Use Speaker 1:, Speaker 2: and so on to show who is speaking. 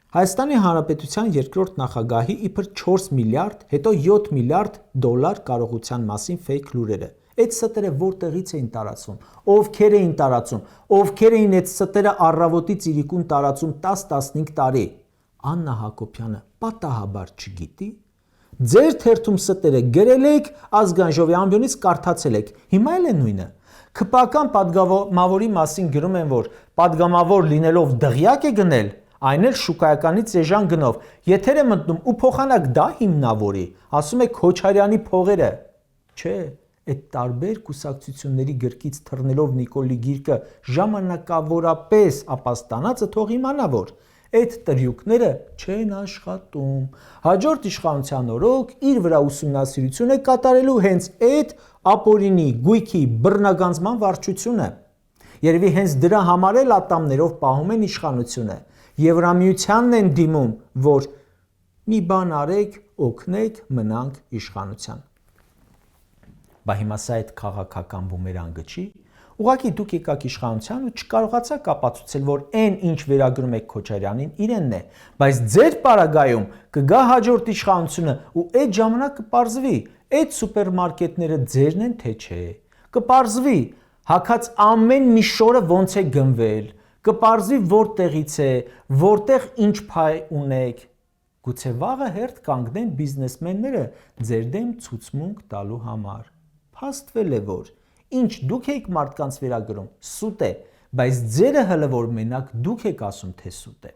Speaker 1: Հայաստանի Հանրապետության երկրորդ նախագահի իբր 4 միլիարդ, հետո 7 միլիարդ դոլար կարողության մասին ֆեյք լուրերը։ Այդ ստերը որտեղից էին տարածվում, ովքեր էին տարածում, ովքեր էին այդ ստերը առավոտից իրիկուն տարածում 10-15 տարի։ Աննա Հակոբյանը պատահաբար չգիտի։ Ձեր թերթում ստերը գրել եք, Ազգային ժողովի ամբիոնից կարդացել եք, հիմա էլ է նույնը։ ՔՊԱ-կան падգամավորի մասին գրում են, որ падգամավոր լինելով դղյակ է գնել, այն էլ շուկայականից էժան գնով, եթեր է մտնում ու փոխանակ դա հիմնավորի, ասում է Քոչարյանի փողերը։ Չէ, այդ տարբեր կուսակցությունների գրկից թռնելով Նիկոլի գիրկը ժամանակավորապես ապաստանածը թող իմանա, որ այդ տրյուկները չեն աշխատում։ Հաջորդ իշխանության օրոք իր վրա ուսումնասիրություն է կատարելու հենց այդ ապօրինի գույքի բռնագանձման վարչությունը։ Երևի հենց դրա համար էլ ատամներով պահում են իշխանությունը։ Եվրամիությանն են դիմում, որ մի բան արեք, օգնեք, մնանք իշխանության։ Բա հիմա սա այդ քաղաքական բումերանգը չի։ Ուղղակի դուք եկաք իշխանության ու չկարողացաք ապացուցել, որ այն ինչ վերագրում եք Քոչարյանին, իրենն է, բայց ձեր պարագայում կգա հաջորդ իշխանությունը ու այդ ժամանակ կպարզվի, այդ սուպերմարկետները ձերն են թե չէ։ Կպարզվի, հագած ամեն մի շորը ոնց է գնվել, կպարզվի որտեղից է, որտեղ ինչ փայ ունեք։ Գուցե վաղը հերթ կանգնեն բիզնեսմենները ձեր դեմ ցուցմունք տալու համար։ Փաստվել է, որ ինչ դուք եք մարդկանց վերագրում, սուտ է, բայց ձերը հլը որ մենակ դուք եք ասում, թե սուտ է։